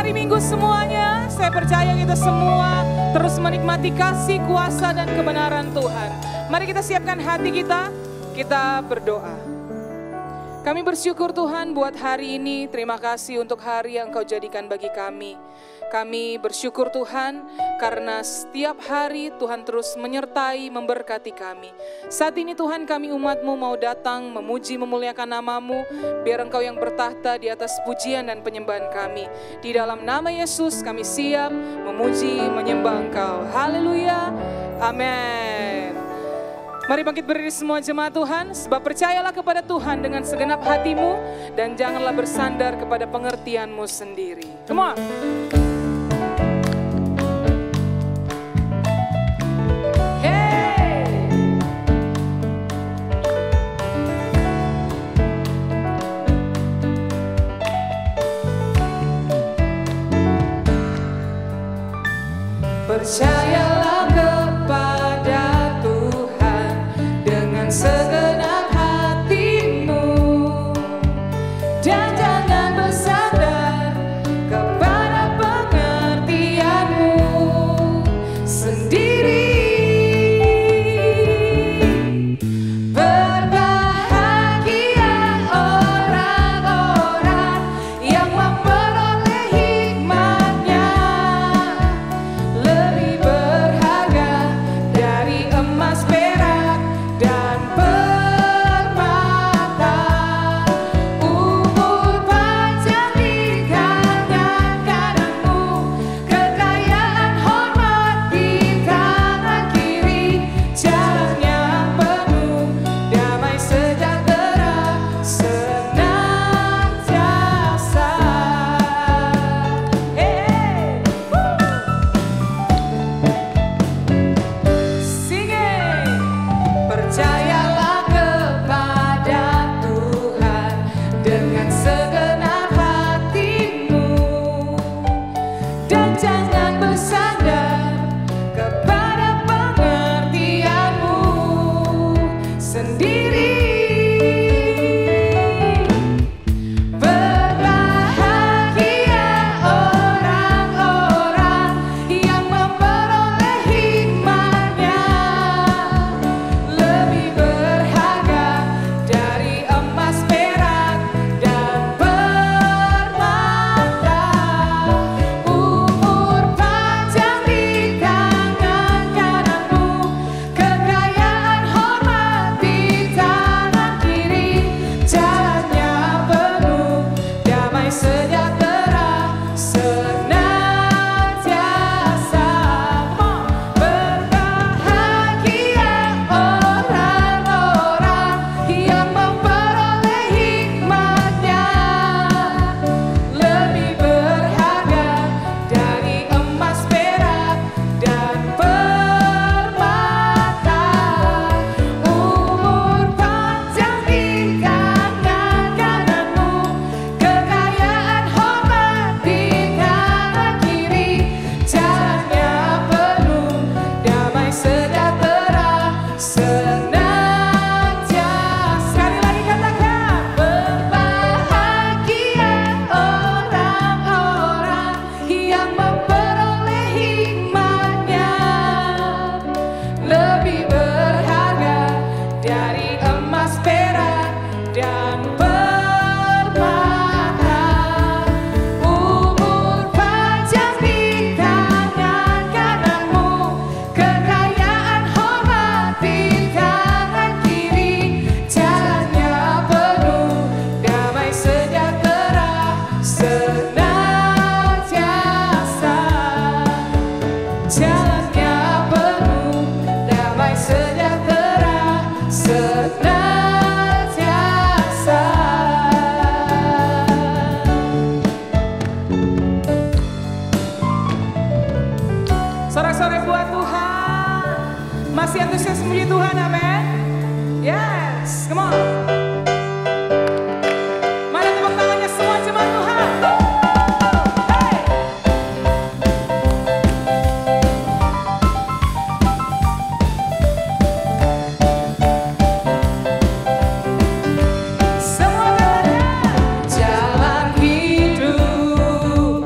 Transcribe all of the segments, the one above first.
hari Minggu semuanya, saya percaya kita semua terus menikmati kasih, kuasa, dan kebenaran Tuhan. Mari kita siapkan hati kita berdoa. Kami bersyukur Tuhan buat hari ini, terima kasih untuk hari yang Kau jadikan bagi kami. Kami bersyukur Tuhan karena setiap hari Tuhan terus menyertai, memberkati kami. Saat ini Tuhan kami umat-Mu mau datang memuji, memuliakan nama-Mu, biar Engkau yang bertahta di atas pujian dan penyembahan kami. Di dalam nama Yesus kami siap memuji, menyembah Engkau. Haleluya, amin. Mari bangkit berdiri semua jemaat Tuhan, sebab percayalah kepada Tuhan dengan segenap hatimu dan janganlah bersandar kepada pengertianmu sendiri. Come on. Hey. Percayalah kepada segenap hatimu dan jangan bersandar kepada pengertianmu sendiri. Berbahagia orang-orang yang memperoleh hikmatnya, lebih berharga dari emas, perak, dan permata. Umur panjang di tangan kananmu, kekayaan hormat di tangan kiri, jalan yang penuh damai sejahtera senantiasa. Sing it. Percayalah kepada Tuhan dengan segenap hatimu dan jangan bersandar kepada pengertianmu sendiri. Berbahagia orang-orang yang memperoleh hikmatnya, lebih berharga dari emas, perak, dan permata. Umur panjang di tangan kananmu, kekayaan hormat di tangan kiri, jalannya penuh damai sejahtera senantiasa. Berbahagia orang-orang yang memperoleh hikmatnya, lebih berharga dari emas, perak, dan permata. Umur panjang di tangan kananmu, kekayaan hormat di tangan kiri, jalannya penuh damai sejahtera senantiasa. Sekali lagi katakan, berbahagia orang-orang yang memperoleh hikmatnya, lebih berharga dari emas, perak, dan permata. Umur panjang di tangan kananmu, kekayaan hormat di tangan kiri, jalannya penuh damai sejahtera senantiasa. Jalannya penuh damai sejahtera senantiasa. Sorak-sorai buat Tuhan. Masih antusias memuji Tuhan, amin. Yes, come on. Mana tepuk tangannya semua jemaat Tuhan. Hey. Semua katakan, jalan hidup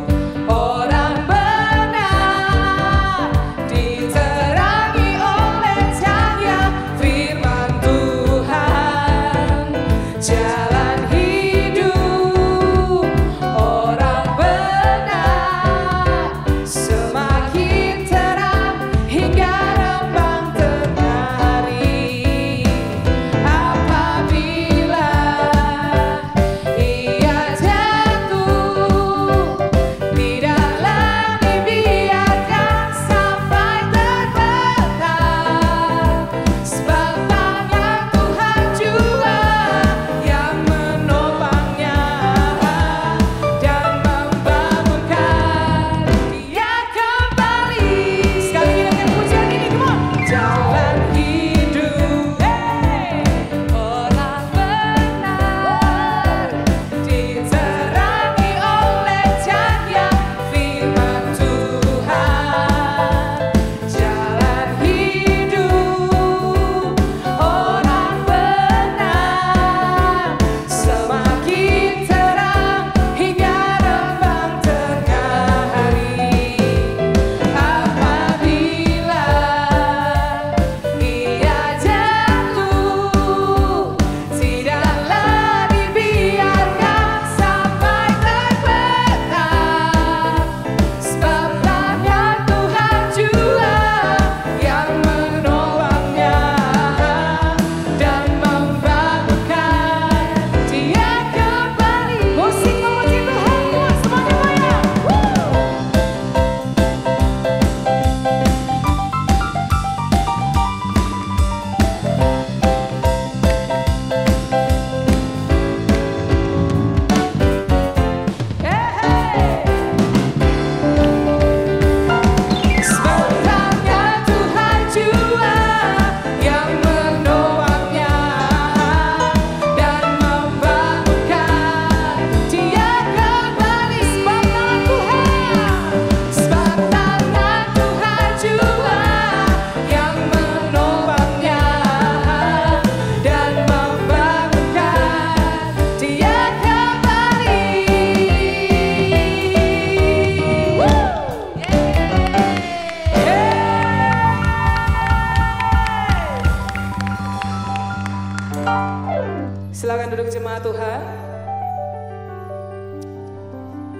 nama Tuhan.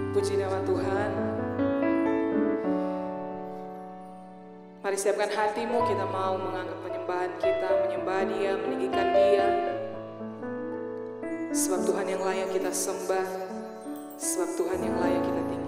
Puji nama Tuhan. Mari siapkan hatimu, kita mau mengangkat penyembahan kita, menyembah Dia, meninggikan Dia. Sebab Tuhan yang layak kita sembah, sebab Tuhan yang layak kita tinggikan.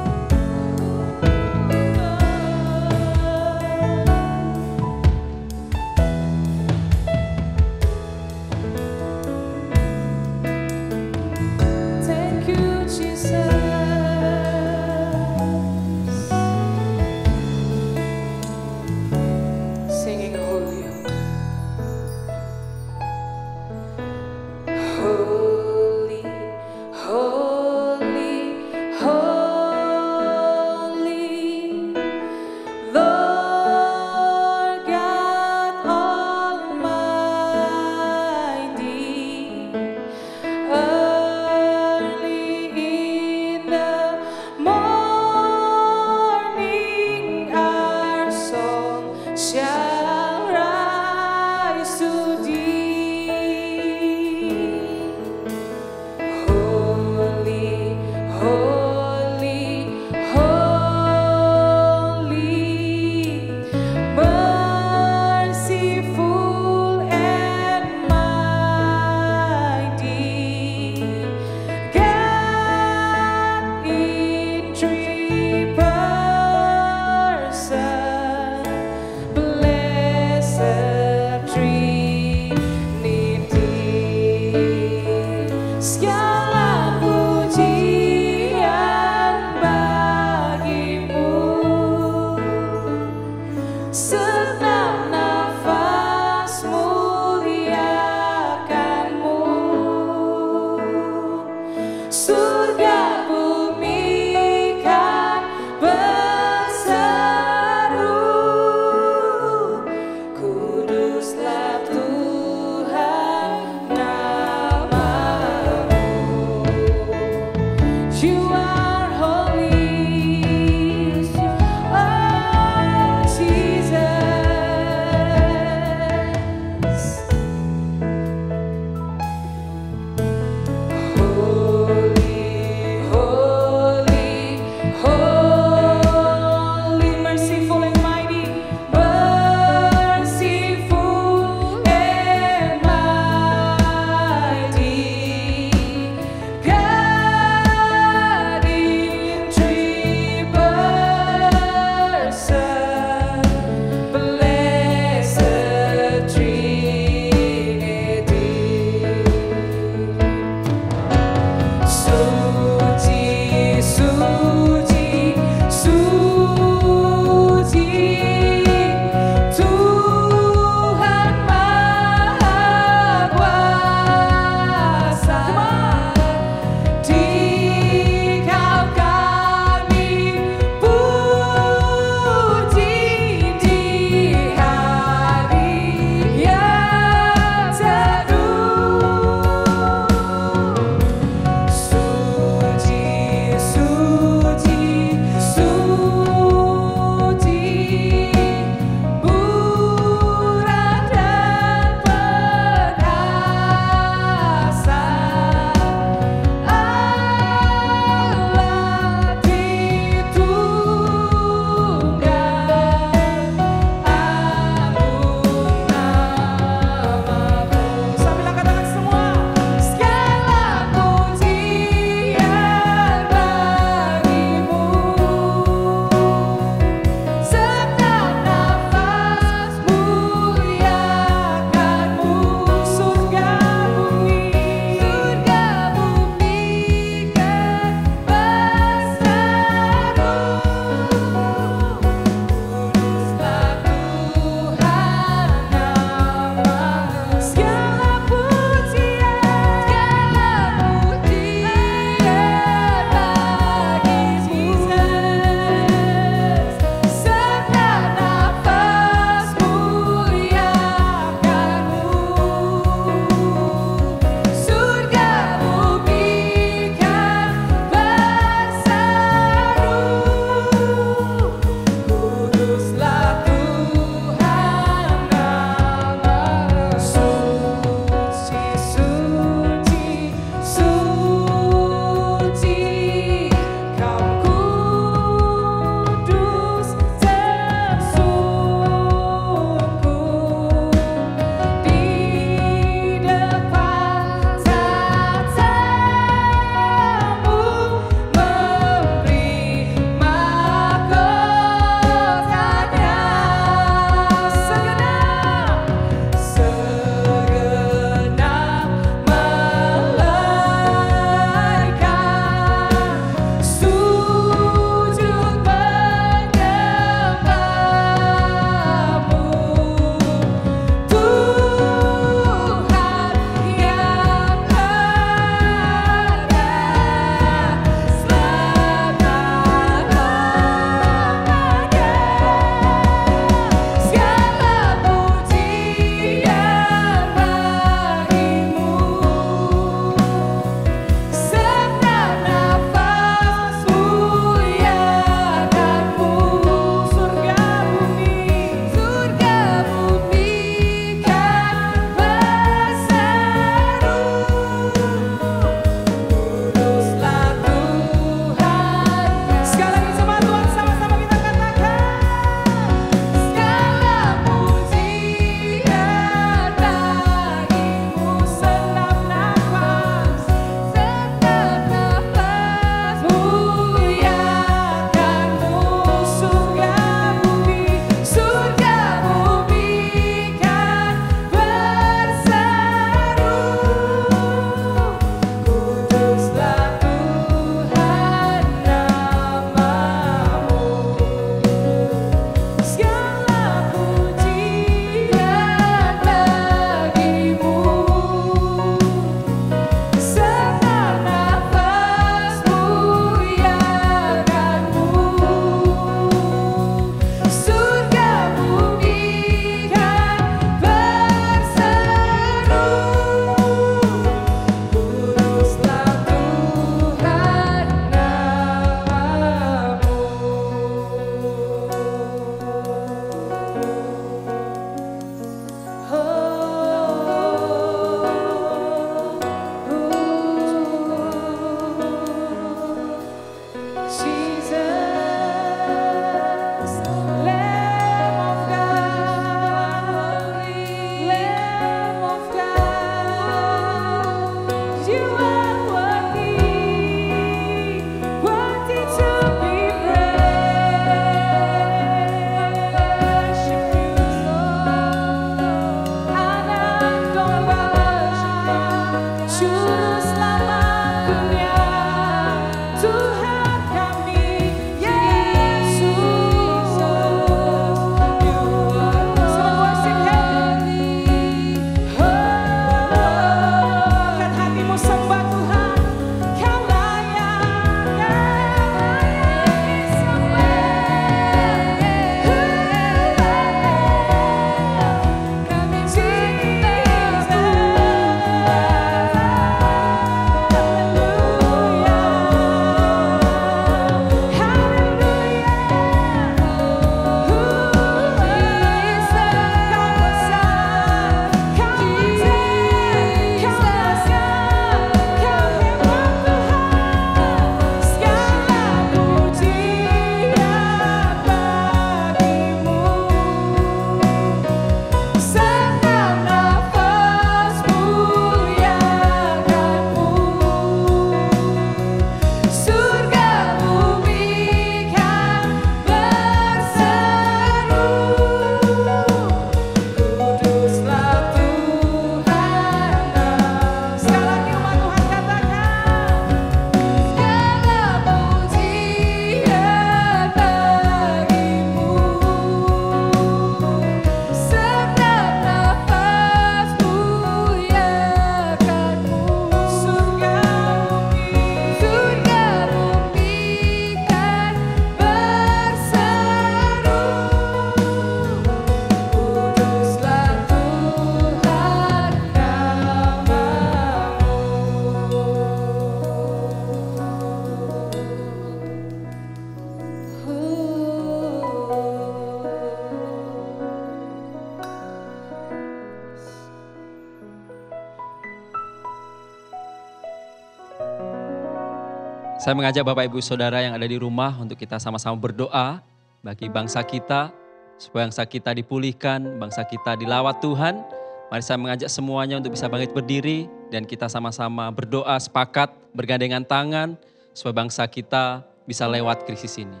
Saya mengajak Bapak Ibu Saudara yang ada di rumah untuk kita sama-sama berdoa bagi bangsa kita, supaya bangsa kita dipulihkan, bangsa kita dilawat Tuhan. Mari saya mengajak semuanya untuk bisa bangkit berdiri dan kita sama-sama berdoa sepakat, bergandengan tangan, supaya bangsa kita bisa lewat krisis ini.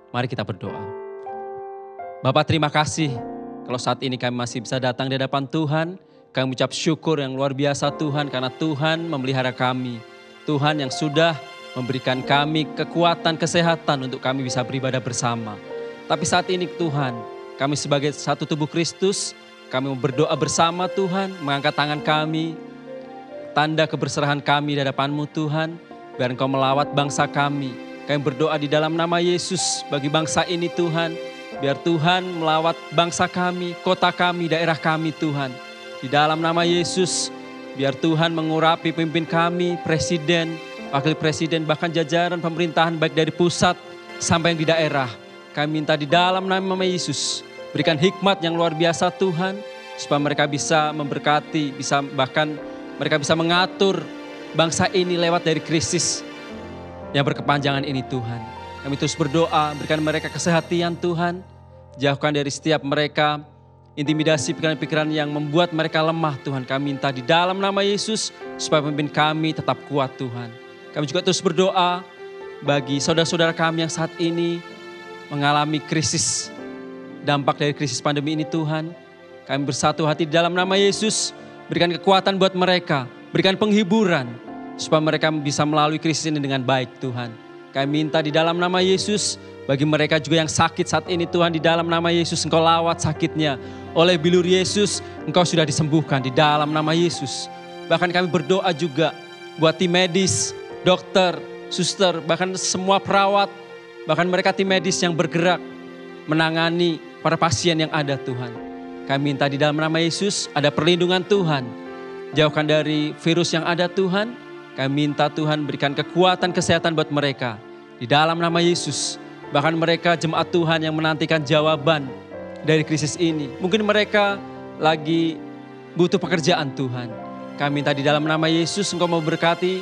Mari kita berdoa. Bapak, terima kasih kalau saat ini kami masih bisa datang di hadapan Tuhan. Kami ucap syukur yang luar biasa Tuhan, karena Tuhan memelihara kami. Tuhan yang sudah memberikan kami kekuatan, kesehatan untuk kami bisa beribadah bersama. Tapi saat ini Tuhan, kami sebagai satu tubuh Kristus, kami mau berdoa bersama Tuhan, mengangkat tangan kami, tanda keberserahan kami di hadapan-Mu Tuhan, biar Engkau melawat bangsa kami. Kami berdoa di dalam nama Yesus bagi bangsa ini Tuhan, biar Tuhan melawat bangsa kami, kota kami, daerah kami Tuhan. Di dalam nama Yesus, biar Tuhan mengurapi pemimpin kami, presiden, wakil presiden, bahkan jajaran pemerintahan baik dari pusat sampai yang di daerah. Kami minta di dalam nama Yesus, berikan hikmat yang luar biasa Tuhan, supaya mereka bisa memberkati, bahkan mereka bisa mengatur bangsa ini lewat dari krisis yang berkepanjangan ini Tuhan. Kami terus berdoa, berikan mereka kesehatan Tuhan, jauhkan dari setiap mereka intimidasi pikiran-pikiran yang membuat mereka lemah Tuhan. Kami minta di dalam nama Yesus, supaya pemimpin kami tetap kuat Tuhan. Kami juga terus berdoa bagi saudara-saudara kami yang saat ini mengalami krisis, dampak dari krisis pandemi ini Tuhan. Kami bersatu hati di dalam nama Yesus, berikan kekuatan buat mereka, berikan penghiburan, supaya mereka bisa melalui krisis ini dengan baik Tuhan. Kami minta di dalam nama Yesus, bagi mereka juga yang sakit saat ini Tuhan, di dalam nama Yesus Engkau lawat sakitnya. Oleh bilur Yesus Engkau sudah disembuhkan di dalam nama Yesus. Bahkan kami berdoa juga buat tim medis, dokter, suster, bahkan semua perawat, bahkan mereka tim medis yang bergerak menangani para pasien yang ada Tuhan. Kami minta di dalam nama Yesus ada perlindungan Tuhan. Jauhkan dari virus yang ada Tuhan. Kami minta Tuhan berikan kekuatan kesehatan buat mereka. Di dalam nama Yesus. Bahkan mereka jemaat Tuhan yang menantikan jawaban dari krisis ini. Mungkin mereka lagi butuh pekerjaan Tuhan. Kami minta di dalam nama Yesus Engkau mau berkati,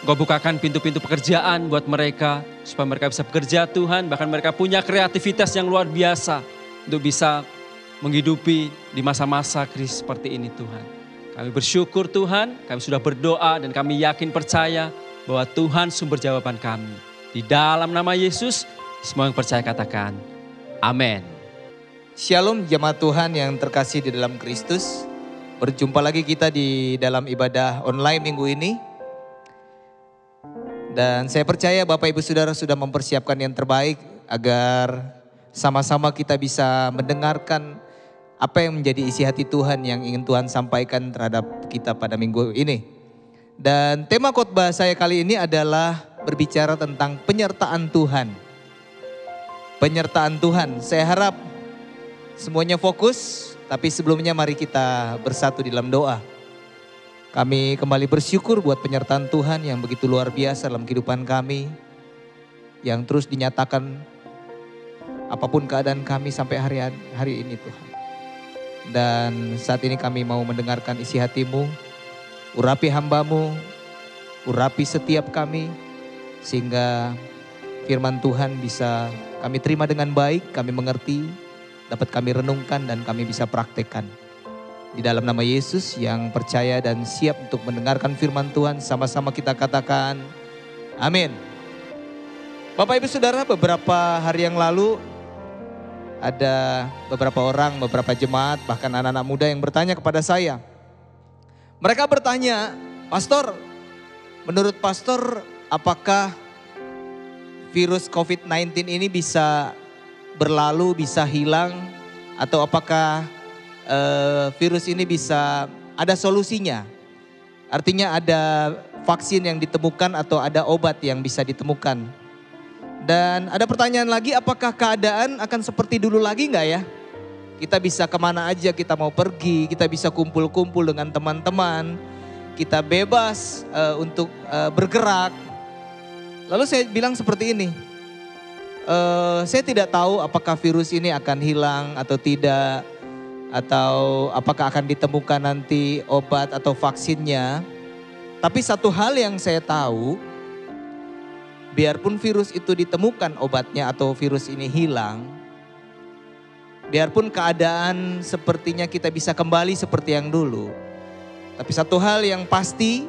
Engkau bukakan pintu-pintu pekerjaan buat mereka, supaya mereka bisa bekerja Tuhan, bahkan mereka punya kreativitas yang luar biasa untuk bisa menghidupi di masa-masa krisis seperti ini Tuhan. Kami bersyukur Tuhan, kami sudah berdoa dan kami yakin percaya bahwa Tuhan sumber jawaban kami. Di dalam nama Yesus, semua yang percaya katakan, amin. Shalom jemaat Tuhan yang terkasih di dalam Kristus. Berjumpa lagi kita di dalam ibadah online minggu ini. Dan saya percaya Bapak Ibu Saudara sudah mempersiapkan yang terbaik agar sama-sama kita bisa mendengarkan apa yang menjadi isi hati Tuhan yang ingin Tuhan sampaikan terhadap kita pada minggu ini. Dan tema khotbah saya kali ini adalah berbicara tentang penyertaan Tuhan. Penyertaan Tuhan. Saya harap semuanya fokus, tapi sebelumnya mari kita bersatu di dalam doa. Kami kembali bersyukur buat penyertaan Tuhan yang begitu luar biasa dalam kehidupan kami. Yang terus dinyatakan apapun keadaan kami sampai hari ini Tuhan. Dan saat ini kami mau mendengarkan isi hati-Mu. Urapi hamba-Mu, urapi setiap kami. Sehingga firman Tuhan bisa kami terima dengan baik, kami mengerti, dapat kami renungkan dan kami bisa praktekkan. Di dalam nama Yesus yang percaya dan siap untuk mendengarkan firman Tuhan, sama-sama kita katakan amin. Bapak Ibu Saudara, beberapa hari yang lalu ada beberapa orang, beberapa jemaat, bahkan anak-anak muda yang bertanya kepada saya. Mereka bertanya, Pastor, menurut Pastor apakah virus COVID-19 ini bisa berlalu, bisa hilang, atau apakah virus ini bisa ada solusinya? Artinya ada vaksin yang ditemukan atau ada obat yang bisa ditemukan. Dan ada pertanyaan lagi, apakah keadaan akan seperti dulu lagi enggak ya? Kita bisa kemana aja kita mau pergi, kita bisa kumpul-kumpul dengan teman-teman, kita bebas untuk bergerak. Lalu saya bilang seperti ini, saya tidak tahu apakah virus ini akan hilang atau tidak, atau apakah akan ditemukan nanti obat atau vaksinnya. Tapi satu hal yang saya tahu, biarpun virus itu ditemukan obatnya atau virus ini hilang, biarpun keadaan sepertinya kita bisa kembali seperti yang dulu, tapi satu hal yang pasti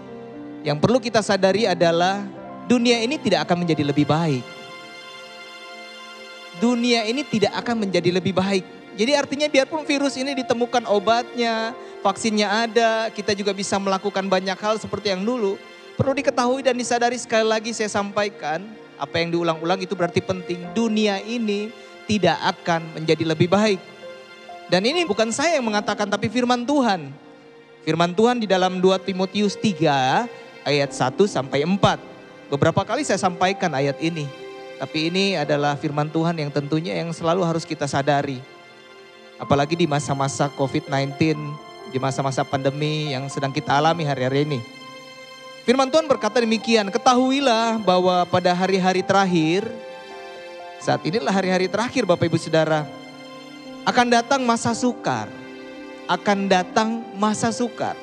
yang perlu kita sadari adalah dunia ini tidak akan menjadi lebih baik. Dunia ini tidak akan menjadi lebih baik. Jadi artinya biarpun virus ini ditemukan obatnya, vaksinnya ada, kita juga bisa melakukan banyak hal seperti yang dulu. Perlu diketahui dan disadari, sekali lagi saya sampaikan, apa yang diulang-ulang itu berarti penting. Dunia ini tidak akan menjadi lebih baik. Dan ini bukan saya yang mengatakan, tapi firman Tuhan. Firman Tuhan di dalam 2 Timotius 3 ayat 1 sampai 4. Beberapa kali saya sampaikan ayat ini. Tapi ini adalah firman Tuhan yang tentunya yang selalu harus kita sadari. Apalagi di masa-masa COVID-19, di masa-masa pandemi yang sedang kita alami hari-hari ini. Firman Tuhan berkata demikian, ketahuilah bahwa pada hari-hari terakhir, saat inilah hari-hari terakhir Bapak Ibu Saudara, akan datang masa sukar. Akan datang masa sukar.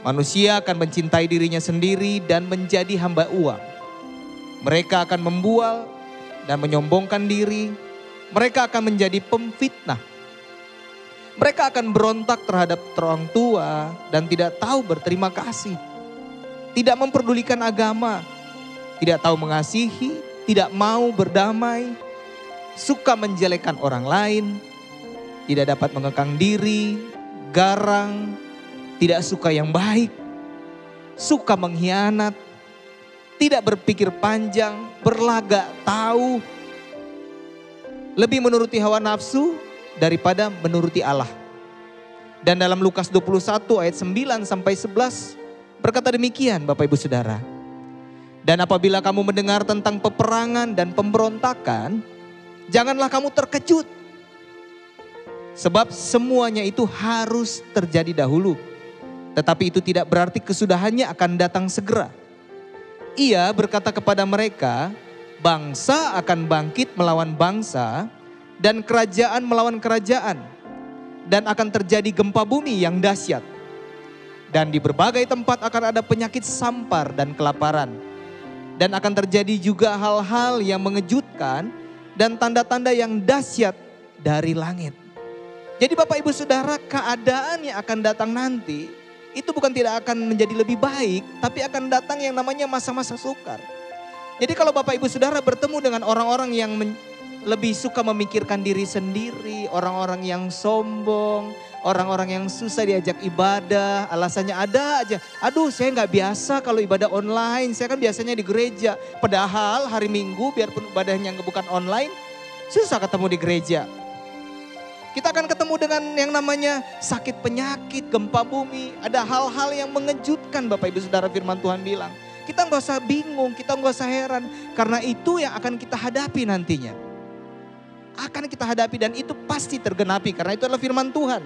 Manusia akan mencintai dirinya sendiri dan menjadi hamba uang. Mereka akan membual dan menyombongkan diri. Mereka akan menjadi pemfitnah. Mereka akan berontak terhadap orang tua dan tidak tahu berterima kasih. Tidak memperdulikan agama, tidak tahu mengasihi, tidak mau berdamai, suka menjelekkan orang lain, tidak dapat mengekang diri, garang, tidak suka yang baik, suka mengkhianat, tidak berpikir panjang, berlagak tahu, lebih menuruti hawa nafsu daripada menuruti Allah. Dan dalam Lukas 21 ayat 9 sampai 11 berkata demikian Bapak Ibu Saudara. Dan apabila kamu mendengar tentang peperangan dan pemberontakan, janganlah kamu terkejut. Sebab semuanya itu harus terjadi dahulu. Tetapi itu tidak berarti kesudahannya akan datang segera. Ia berkata kepada mereka, bangsa akan bangkit melawan bangsa dan kerajaan melawan kerajaan. Dan akan terjadi gempa bumi yang dahsyat. Dan di berbagai tempat akan ada penyakit sampar dan kelaparan. Dan akan terjadi juga hal-hal yang mengejutkan dan tanda-tanda yang dahsyat dari langit. Jadi Bapak Ibu Saudara, keadaan yang akan datang nanti itu bukan tidak akan menjadi lebih baik, tapi akan datang yang namanya masa-masa sukar. Jadi kalau Bapak Ibu Saudara bertemu dengan orang-orang yang lebih suka memikirkan diri sendiri, orang-orang yang sombong, orang-orang yang susah diajak ibadah, alasannya ada aja. Aduh, saya nggak biasa kalau ibadah online, saya kan biasanya di gereja. Padahal hari Minggu biarpun ibadahnya bukan online, susah ketemu di gereja. Kita akan ketemu dengan yang namanya sakit penyakit, gempa bumi. Ada hal-hal yang mengejutkan Bapak Ibu Saudara, firman Tuhan bilang. Kita nggak usah bingung, kita nggak usah heran. Karena itu yang akan kita hadapi nantinya. Akan kita hadapi dan itu pasti tergenapi karena itu adalah firman Tuhan.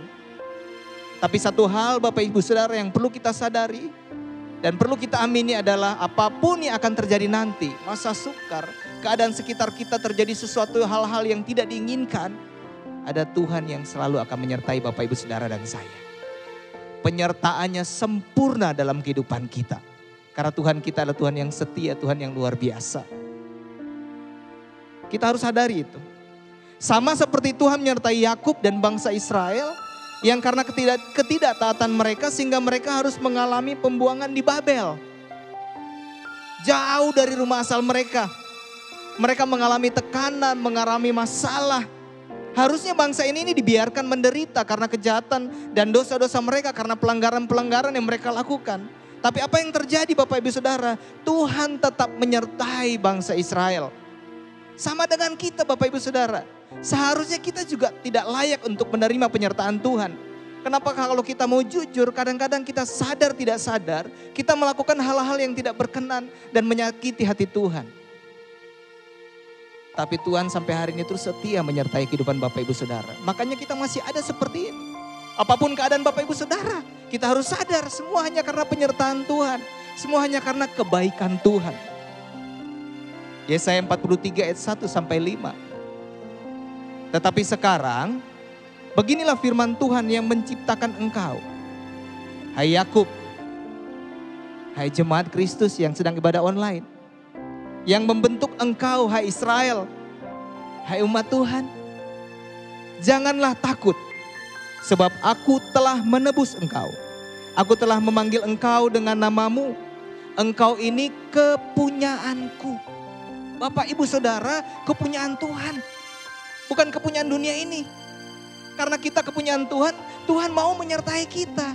Tapi satu hal Bapak Ibu Saudara yang perlu kita sadari dan perlu kita amini adalah apapun yang akan terjadi nanti. Masa sukar, keadaan sekitar kita terjadi sesuatu hal-hal yang tidak diinginkan. Ada Tuhan yang selalu akan menyertai Bapak Ibu Saudara dan saya. Penyertaannya sempurna dalam kehidupan kita. Karena Tuhan kita adalah Tuhan yang setia, Tuhan yang luar biasa. Kita harus sadari itu. Sama seperti Tuhan menyertai Yakub dan bangsa Israel. Yang karena ketidaktaatan mereka sehingga mereka harus mengalami pembuangan di Babel. Jauh dari rumah asal mereka. Mereka mengalami tekanan, mengalami masalah. Harusnya bangsa ini dibiarkan menderita karena kejahatan dan dosa-dosa mereka, karena pelanggaran-pelanggaran yang mereka lakukan. Tapi apa yang terjadi Bapak Ibu Saudara? Tuhan tetap menyertai bangsa Israel. Sama dengan kita Bapak Ibu Saudara. Seharusnya kita juga tidak layak untuk menerima penyertaan Tuhan. Kenapa kalau kita mau jujur, kadang-kadang kita sadar tidak sadar, kita melakukan hal-hal yang tidak berkenan dan menyakiti hati Tuhan. Tapi Tuhan sampai hari ini terus setia menyertai kehidupan Bapak Ibu Saudara. Makanya kita masih ada seperti ini. Apapun keadaan Bapak Ibu Saudara, kita harus sadar semua hanya karena penyertaan Tuhan. Semua hanya karena kebaikan Tuhan. Yesaya 43 ayat 1 sampai 5. Tetapi sekarang, beginilah firman Tuhan yang menciptakan engkau. Hai Yakub, hai jemaat Kristus yang sedang ibadah online. yang membentuk engkau, hai Israel, hai umat Tuhan. Janganlah takut, sebab aku telah menebus engkau. Aku telah memanggil engkau dengan namamu. Engkau ini kepunyaanku. Bapak, Ibu, Saudara, kepunyaan Tuhan. Bukan kepunyaan dunia ini. Karena kita kepunyaan Tuhan, Tuhan mau menyertai kita.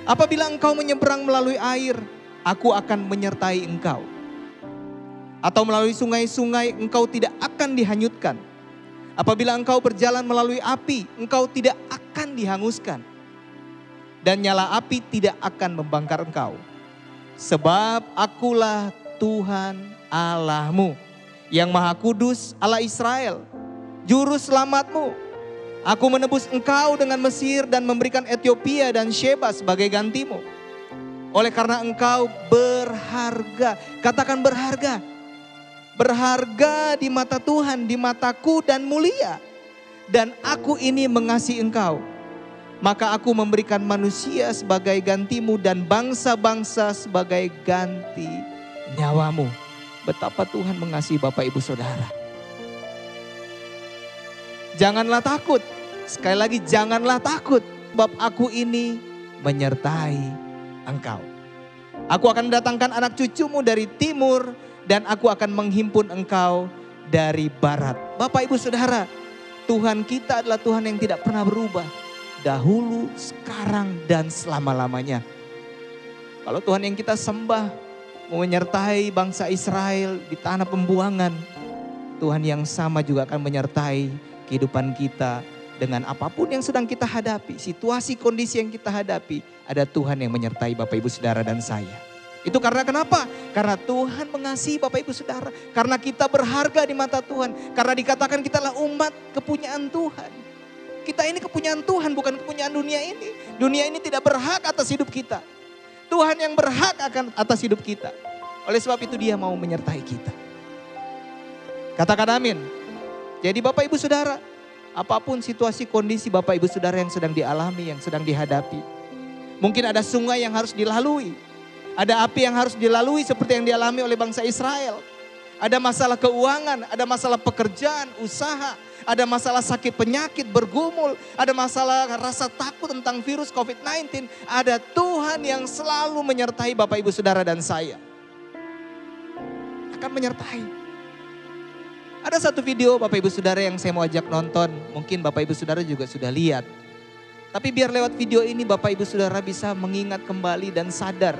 Apabila engkau menyeberang melalui air, aku akan menyertai engkau. Atau melalui sungai-sungai, engkau tidak akan dihanyutkan. Apabila engkau berjalan melalui api, engkau tidak akan dihanguskan. Dan nyala api tidak akan membakar engkau. Sebab akulah Tuhan Allahmu, yang Maha Kudus, Allah Israel, Juru Selamatmu. Aku menebus engkau dengan Mesir dan memberikan Ethiopia dan Sheba sebagai gantimu. Oleh karena engkau berharga, katakan berharga. Berharga di mata Tuhan, di mataku dan mulia. Dan aku ini mengasihi engkau. Maka aku memberikan manusia sebagai gantimu dan bangsa-bangsa sebagai ganti nyawamu. Betapa Tuhan mengasihi Bapak, Ibu, Saudara. Janganlah takut. Sekali lagi, janganlah takut. Sebab aku ini menyertai engkau. Aku akan mendatangkan anak cucumu dari timur. Dan aku akan menghimpun engkau dari barat. Bapak, Ibu, Saudara, Tuhan kita adalah Tuhan yang tidak pernah berubah. Dahulu, sekarang, dan selama-lamanya. Kalau Tuhan yang kita sembah menyertai bangsa Israel di tanah pembuangan, Tuhan yang sama juga akan menyertai kehidupan kita dengan apapun yang sedang kita hadapi. Situasi, kondisi yang kita hadapi, ada Tuhan yang menyertai Bapak, Ibu, Saudara, dan saya. Itu karena kenapa? Karena Tuhan mengasihi Bapak, Ibu, Saudara. Karena kita berharga di mata Tuhan. Karena dikatakan kita adalah umat kepunyaan Tuhan. Kita ini kepunyaan Tuhan, bukan kepunyaan dunia ini. Dunia ini tidak berhak atas hidup kita. Tuhan yang berhak akan atas hidup kita. Oleh sebab itu Dia mau menyertai kita. Katakan amin. Jadi Bapak, Ibu, Saudara, apapun situasi kondisi Bapak, Ibu, Saudara yang sedang dialami, yang sedang dihadapi. Mungkin ada sungai yang harus dilalui. Ada api yang harus dilalui seperti yang dialami oleh bangsa Israel. Ada masalah keuangan, ada masalah pekerjaan, usaha. Ada masalah sakit penyakit, bergumul. Ada masalah rasa takut tentang virus COVID-19. Ada Tuhan yang selalu menyertai Bapak, Ibu, Saudara, dan saya. Akan menyertai. Ada satu video Bapak, Ibu, Saudara yang saya mau ajak nonton. Mungkin Bapak, Ibu, Saudara juga sudah lihat. Tapi biar lewat video ini Bapak, Ibu, Saudara bisa mengingat kembali dan sadar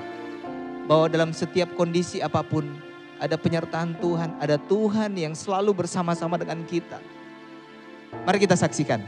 bahwa dalam setiap kondisi apapun ada penyertaan Tuhan, ada Tuhan yang selalu bersama-sama dengan kita. Mari kita saksikan.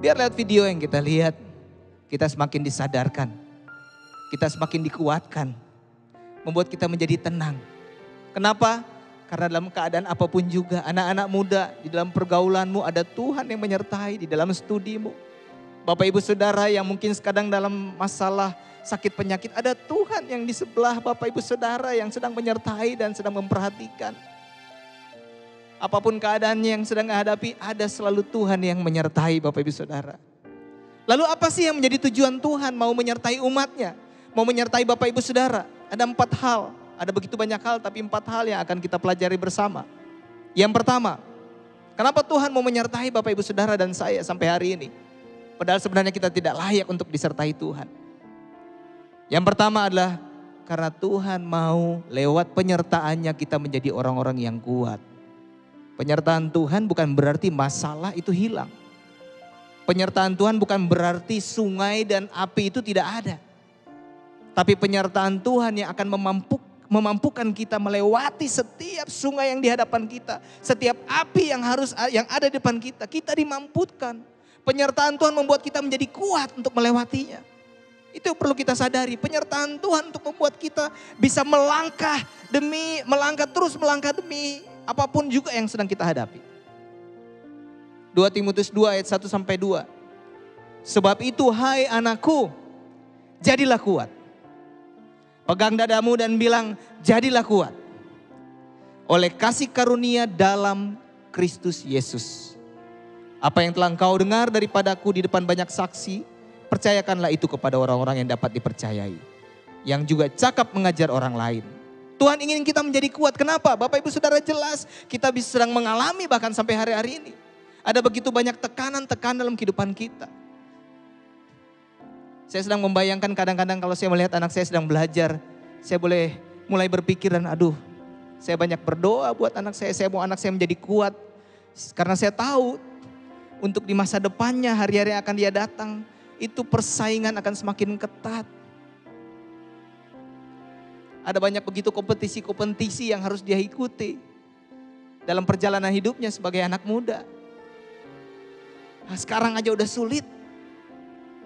Biar lewat video yang kita lihat, kita semakin disadarkan, kita semakin dikuatkan, membuat kita menjadi tenang. Kenapa? Karena dalam keadaan apapun juga, anak-anak muda di dalam pergaulanmu ada Tuhan yang menyertai di dalam studimu. Bapak, Ibu, Saudara yang mungkin sedang dalam masalah sakit penyakit, ada Tuhan yang di sebelah Bapak, Ibu, Saudara yang sedang menyertai dan sedang memperhatikan. Apapun keadaannya yang sedang hadapi, ada selalu Tuhan yang menyertai Bapak Ibu Saudara. Lalu apa sih yang menjadi tujuan Tuhan mau menyertai umatnya? Mau menyertai Bapak Ibu Saudara? Ada 4 hal, ada begitu banyak hal tapi 4 hal yang akan kita pelajari bersama. Yang pertama, kenapa Tuhan mau menyertai Bapak Ibu Saudara dan saya sampai hari ini? Padahal sebenarnya kita tidak layak untuk disertai Tuhan. Yang pertama adalah karena Tuhan mau lewat penyertaannya kita menjadi orang-orang yang kuat. Penyertaan Tuhan bukan berarti masalah itu hilang. Penyertaan Tuhan bukan berarti sungai dan api itu tidak ada. Tapi penyertaan Tuhan yang akan memampukan kita melewati setiap sungai yang di hadapan kita. Setiap api yang ada di depan kita, kita dimampukan. Penyertaan Tuhan membuat kita menjadi kuat untuk melewatinya. Itu perlu kita sadari, penyertaan Tuhan untuk membuat kita bisa melangkah terus melangkah demi apapun juga yang sedang kita hadapi. 2 Timotius 2 ayat 1 sampai 2. Sebab itu hai anakku, jadilah kuat. Pegang dadamu dan bilang, jadilah kuat. Oleh kasih karunia dalam Kristus Yesus. Apa yang telah engkau dengar daripadaku di depan banyak saksi, percayakanlah itu kepada orang-orang yang dapat dipercayai. Yang juga cakap mengajar orang lain. Tuhan ingin kita menjadi kuat. Kenapa? Bapak Ibu Saudara jelas kita sedang mengalami bahkan sampai hari-hari ini. Ada begitu banyak tekanan dalam kehidupan kita. Saya sedang membayangkan kadang-kadang kalau saya melihat anak saya sedang belajar. Saya boleh mulai berpikiran, aduh saya banyak berdoa buat anak saya. Saya mau anak saya menjadi kuat. Karena saya tahu untuk di masa depannya hari-hari yang akan dia datang. Itu persaingan akan semakin ketat. Ada banyak begitu kompetisi yang harus dia ikuti dalam perjalanan hidupnya sebagai anak muda. Nah, sekarang aja udah sulit.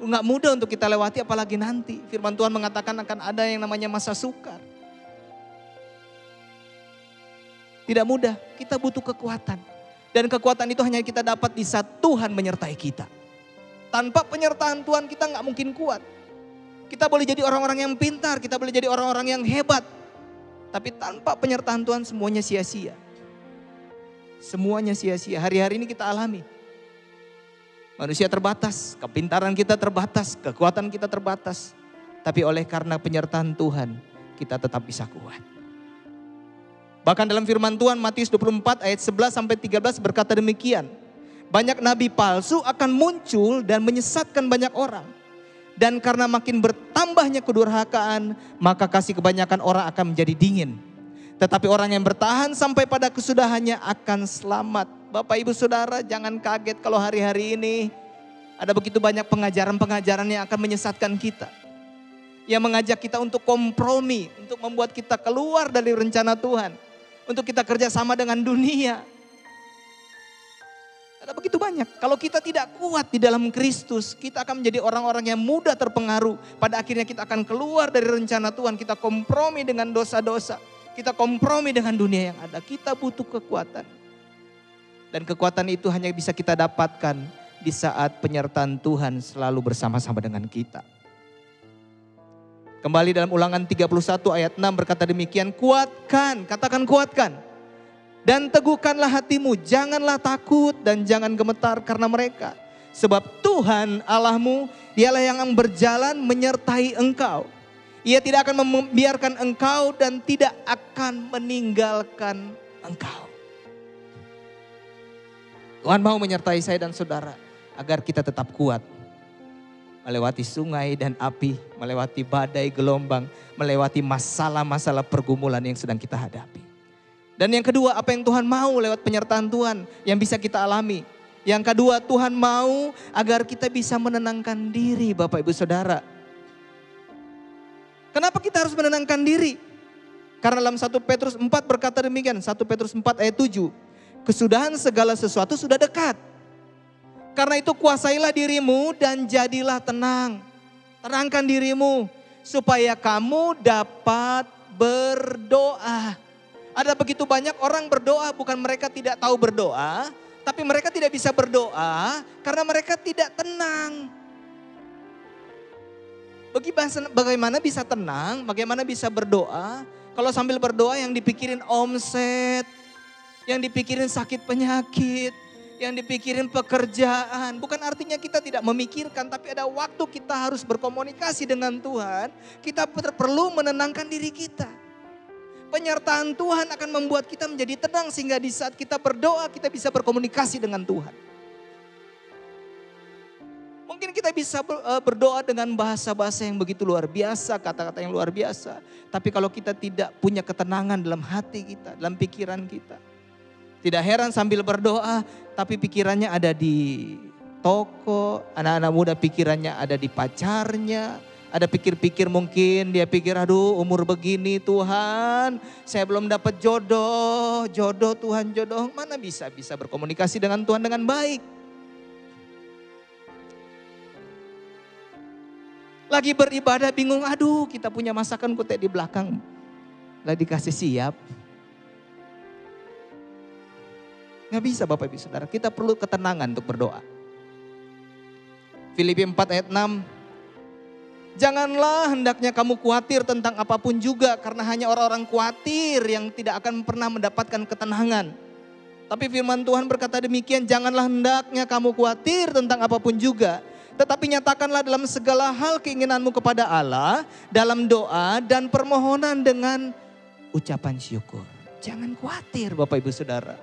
Nggak mudah untuk kita lewati apalagi nanti. Firman Tuhan mengatakan akan ada yang namanya masa sukar. Tidak mudah, kita butuh kekuatan. Dan kekuatan itu hanya kita dapat di saat Tuhan menyertai kita. Tanpa penyertaan Tuhan kita nggak mungkin kuat. Kita boleh jadi orang-orang yang pintar, kita boleh jadi orang-orang yang hebat. Tapi tanpa penyertaan Tuhan semuanya sia-sia. Semuanya sia-sia. Hari-hari ini kita alami. Manusia terbatas, kepintaran kita terbatas, kekuatan kita terbatas. Tapi oleh karena penyertaan Tuhan, kita tetap bisa kuat. Bahkan dalam firman Tuhan Matius 24 ayat 11 sampai 13 berkata demikian. Banyak nabi palsu akan muncul dan menyesatkan banyak orang. Dan karena makin bertambahnya kedurhakaan, maka kasih kebanyakan orang akan menjadi dingin. Tetapi orang yang bertahan sampai pada kesudahannya akan selamat. Bapak Ibu Saudara jangan kaget kalau hari-hari ini ada begitu banyak pengajaran-pengajaran yang akan menyesatkan kita. Yang mengajak kita untuk kompromi, untuk membuat kita keluar dari rencana Tuhan. Untuk kita kerjasama dengan dunia. Ada begitu banyak. Kalau kita tidak kuat di dalam Kristus, kita akan menjadi orang-orang yang mudah terpengaruh. Pada akhirnya kita akan keluar dari rencana Tuhan. Kita kompromi dengan dosa-dosa. Kita kompromi dengan dunia yang ada. Kita butuh kekuatan. Dan kekuatan itu hanya bisa kita dapatkan di saat penyertaan Tuhan selalu bersama-sama dengan kita. Kembali dalam Ulangan 31 ayat 6 berkata demikian. Kuatkan, katakan kuatkan. Dan teguhkanlah hatimu, janganlah takut dan jangan gemetar karena mereka. Sebab Tuhan Allahmu, dialah yang berjalan menyertai engkau. Ia tidak akan membiarkan engkau dan tidak akan meninggalkan engkau. Tuhan mau menyertai saya dan saudara agar kita tetap kuat. Melewati sungai dan api, melewati badai gelombang, melewati masalah-masalah pergumulan yang sedang kita hadapi. Dan yang kedua, apa yang Tuhan mau lewat penyertaan Tuhan yang bisa kita alami. Yang kedua, Tuhan mau agar kita bisa menenangkan diri Bapak Ibu Saudara. Kenapa kita harus menenangkan diri? Karena dalam 1 Petrus 4 berkata demikian, 1 Petrus 4 ayat 7. Kesudahan segala sesuatu sudah dekat. Karena itu kuasailah dirimu dan jadilah tenang. Tenangkan dirimu supaya kamu dapat berdoa. Ada begitu banyak orang berdoa, bukan mereka tidak tahu berdoa, tapi mereka tidak bisa berdoa karena mereka tidak tenang. Bagaimana bisa tenang, bagaimana bisa berdoa, kalau sambil berdoa yang dipikirin omset, Yang dipikirin sakit penyakit, yang dipikirin pekerjaan. Bukan artinya kita tidak memikirkan, tapi ada waktu kita harus berkomunikasi dengan Tuhan. Kita perlu menenangkan diri kita. Penyertaan Tuhan akan membuat kita menjadi tenang sehingga di saat kita berdoa kita bisa berkomunikasi dengan Tuhan. Mungkin kita bisa berdoa dengan bahasa-bahasa yang begitu luar biasa, kata-kata yang luar biasa. Tapi kalau kita tidak punya ketenangan dalam hati kita, dalam pikiran kita. Tidak heran sambil berdoa, tapi pikirannya ada di toko, anak-anak muda pikirannya ada di pacarnya. Ada pikir-pikir mungkin dia pikir, aduh umur begini Tuhan, saya belum dapat jodoh Tuhan jodoh. Mana bisa berkomunikasi dengan Tuhan dengan baik. Lagi beribadah bingung, aduh kita punya masakan kutek di belakang. Lagi dikasih siap. Nggak bisa Bapak Ibu Saudara, kita perlu ketenangan untuk berdoa. Filipi 4 ayat 6. Janganlah hendaknya kamu khawatir tentang apapun juga, karena hanya orang-orang khawatir yang tidak akan pernah mendapatkan ketenangan. Tapi firman Tuhan berkata demikian, janganlah hendaknya kamu khawatir tentang apapun juga. Tetapi nyatakanlah dalam segala hal keinginanmu kepada Allah, dalam doa dan permohonan dengan ucapan syukur. Jangan khawatir Bapak Ibu Saudara.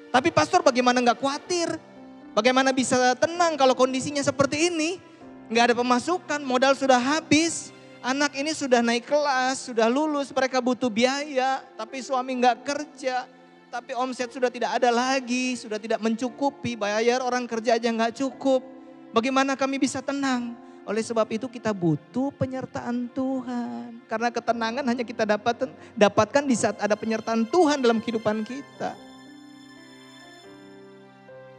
Tapi pastor bagaimana nggak khawatir? Bagaimana bisa tenang kalau kondisinya seperti ini? Nggak ada pemasukan, modal sudah habis. Anak ini sudah naik kelas, sudah lulus, mereka butuh biaya. Tapi suami nggak kerja, tapi omset sudah tidak ada lagi, sudah tidak mencukupi. Bayar orang kerja aja nggak cukup. Bagaimana kami bisa tenang? Oleh sebab itu kita butuh penyertaan Tuhan. Karena ketenangan hanya kita dapatkan di saat ada penyertaan Tuhan dalam kehidupan kita.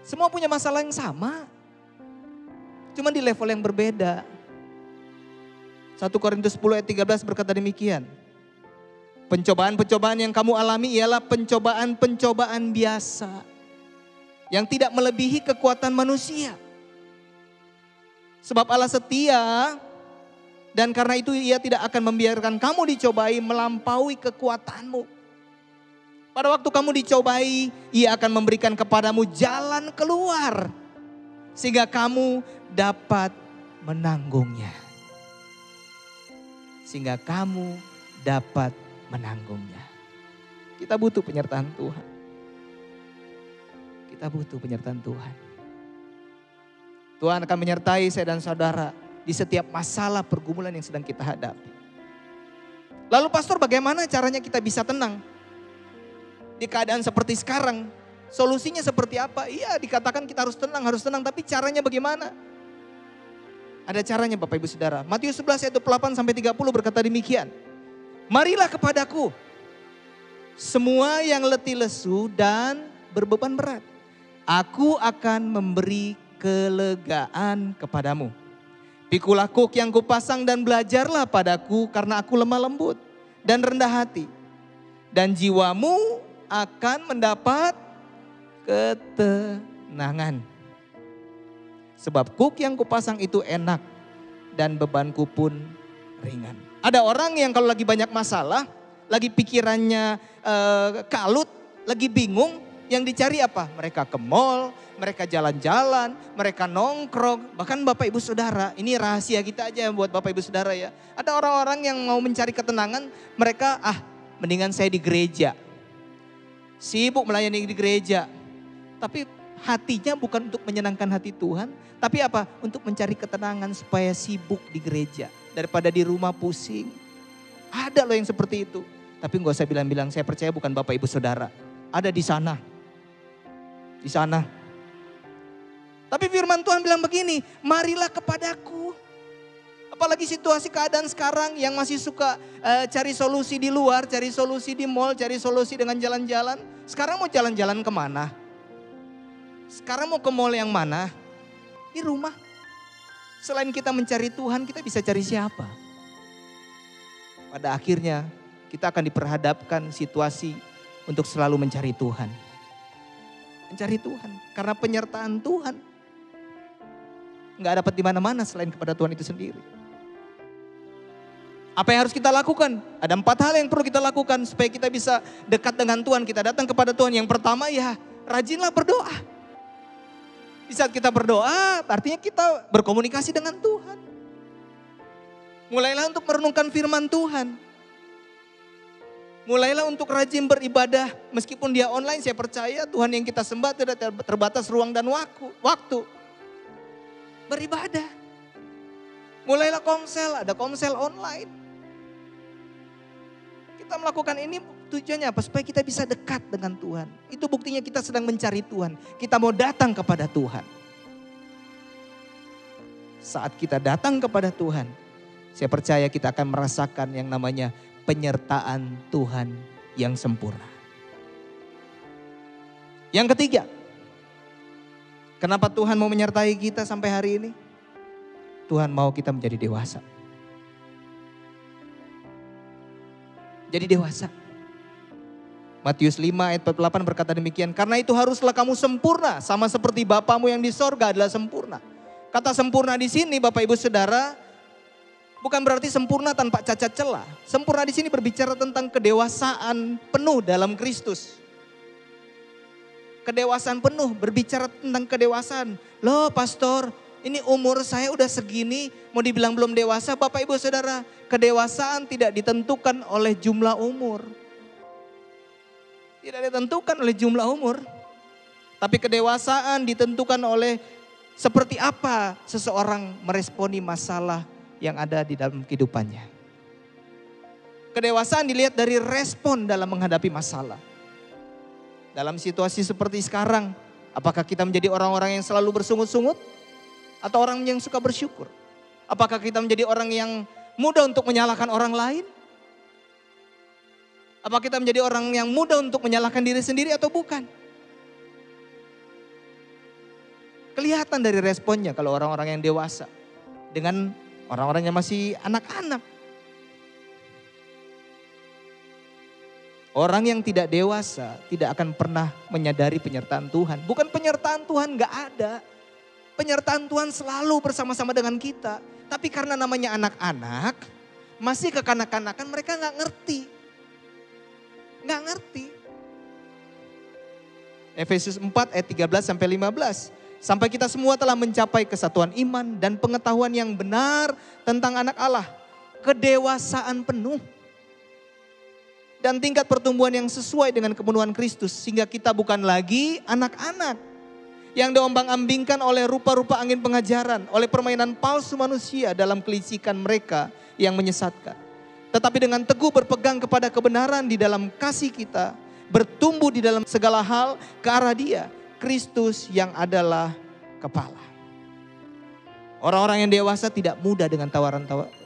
Semua punya masalah yang sama. Cuma di level yang berbeda. 1 Korintus 10 ayat 13 berkata demikian. Pencobaan-pencobaan yang kamu alami ialah pencobaan-pencobaan biasa. Yang tidak melebihi kekuatan manusia. Sebab Allah setia dan karena itu Ia tidak akan membiarkan kamu dicobai melampaui kekuatanmu. Pada waktu kamu dicobai, Ia akan memberikan kepadamu jalan keluar. Sehingga kamu dapat menanggungnya. Sehingga kamu dapat menanggungnya. Kita butuh penyertaan Tuhan. Kita butuh penyertaan Tuhan. Tuhan akan menyertai saya dan saudara di setiap masalah pergumulan yang sedang kita hadapi. Lalu pastor bagaimana caranya kita bisa tenang? Di keadaan seperti sekarang, solusinya seperti apa? Iya dikatakan kita harus tenang, tapi caranya bagaimana? Ada caranya Bapak Ibu Saudara. Matius 11 ayat 8 sampai 30 berkata demikian. Marilah kepadaku semua yang letih lesu dan berbeban berat. Aku akan memberi kelegaan kepadamu. Pikulah kuk yang kupasang dan belajarlah padaku karena aku lemah lembut dan rendah hati. Dan jiwamu akan mendapat ketenangan. Sebab kuk yang kupasang itu enak dan bebanku pun ringan. Ada orang yang kalau lagi banyak masalah, lagi pikirannya kalut, lagi bingung, yang dicari apa? Mereka ke mall, mereka jalan-jalan, mereka nongkrong. Bahkan Bapak Ibu Saudara, ini rahasia kita aja buat Bapak Ibu Saudara ya. Ada orang-orang yang mau mencari ketenangan, mereka mendingan saya di gereja. Sibuk melayani di gereja. Tapi hatinya bukan untuk menyenangkan hati Tuhan. Tapi apa? Untuk mencari ketenangan supaya sibuk di gereja. Daripada di rumah pusing. Ada loh yang seperti itu. Tapi gak usah bilang-bilang, saya percaya bukan Bapak Ibu Saudara. Ada di sana. Di sana. Tapi firman Tuhan bilang begini, marilah kepadaku. Apalagi situasi keadaan sekarang yang masih suka cari solusi di luar, cari solusi di mall, cari solusi dengan jalan-jalan. Sekarang mau jalan-jalan kemana? Sekarang mau ke mall yang mana? Di rumah. Selain kita mencari Tuhan, kita bisa cari siapa? Pada akhirnya kita akan diperhadapkan situasi untuk selalu mencari Tuhan. Mencari Tuhan. Karena penyertaan Tuhan nggak dapat di mana-mana selain kepada Tuhan itu sendiri. Apa yang harus kita lakukan? Ada 4 hal yang perlu kita lakukan supaya kita bisa dekat dengan Tuhan. Kita datang kepada Tuhan. Yang pertama ya rajinlah berdoa. Di saat kita berdoa artinya kita berkomunikasi dengan Tuhan. Mulailah untuk merenungkan firman Tuhan. Mulailah untuk rajin beribadah. Meskipun dia online, saya percaya Tuhan yang kita sembah tidak terbatas ruang dan waktu. Beribadah. Mulailah komsel, ada komsel online. Kita melakukan ini tujuannya apa? Supaya kita bisa dekat dengan Tuhan. Itu buktinya kita sedang mencari Tuhan. Kita mau datang kepada Tuhan. Saat kita datang kepada Tuhan, saya percaya kita akan merasakan yang namanya penyertaan Tuhan yang sempurna. Yang ketiga, kenapa Tuhan mau menyertai kita sampai hari ini? Tuhan mau kita menjadi dewasa. Jadi dewasa. Matius 5 ayat 48 berkata demikian. Karena itu haruslah kamu sempurna. Sama seperti Bapamu yang di sorga adalah sempurna. Kata sempurna di sini Bapak Ibu Saudara. Bukan berarti sempurna tanpa cacat celah. Sempurna di sini berbicara tentang kedewasaan penuh dalam Kristus. Kedewasaan penuh berbicara tentang kedewasaan. Loh pastor, ini umur saya udah segini, mau dibilang belum dewasa. Bapak Ibu Saudara, kedewasaan tidak ditentukan oleh jumlah umur. Tidak ditentukan oleh jumlah umur. Tapi kedewasaan ditentukan oleh seperti apa seseorang meresponi masalah yang ada di dalam kehidupannya. Kedewasaan dilihat dari respon dalam menghadapi masalah. Dalam situasi seperti sekarang, apakah kita menjadi orang-orang yang selalu bersungut-sungut? Atau orang yang suka bersyukur? Apakah kita menjadi orang yang mudah untuk menyalahkan orang lain? Apakah kita menjadi orang yang mudah untuk menyalahkan diri sendiri atau bukan? Kelihatan dari responnya kalau orang-orang yang dewasa dengan orang-orang yang masih anak-anak. Orang yang tidak dewasa tidak akan pernah menyadari penyertaan Tuhan. Bukan penyertaan Tuhan gak ada. Penyertaan Tuhan selalu bersama-sama dengan kita. Tapi karena namanya anak-anak, masih kekanak-kanakan mereka gak ngerti. Gak ngerti. Efesus 4 ayat 13 sampai 15. Sampai kita semua telah mencapai kesatuan iman dan pengetahuan yang benar tentang anak Allah. Kedewasaan penuh. Dan tingkat pertumbuhan yang sesuai dengan kepenuhan Kristus. Sehingga kita bukan lagi anak-anak yang diombang-ambingkan oleh rupa-rupa angin pengajaran, oleh permainan palsu manusia dalam kelicikan mereka yang menyesatkan. Tetapi dengan teguh berpegang kepada kebenaran di dalam kasih kita, bertumbuh di dalam segala hal ke arah Dia, Kristus yang adalah kepala. Orang-orang yang dewasa tidak mudah dengan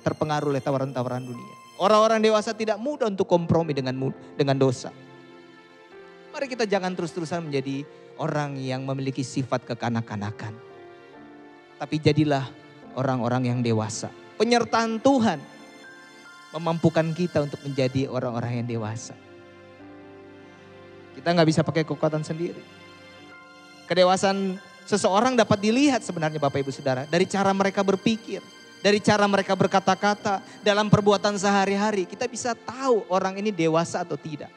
terpengaruh oleh tawaran-tawaran dunia. Orang-orang dewasa tidak mudah untuk kompromi dengan dosa. Mari kita jangan terus-terusan menjadi orang yang memiliki sifat kekanak-kanakan. Tapi jadilah orang-orang yang dewasa. Penyertaan Tuhan memampukan kita untuk menjadi orang-orang yang dewasa. Kita gak bisa pakai kekuatan sendiri. Kedewasaan seseorang dapat dilihat sebenarnya Bapak Ibu Saudara. Dari cara mereka berpikir. Dari cara mereka berkata-kata. Dalam perbuatan sehari-hari. Kita bisa tahu orang ini dewasa atau tidak.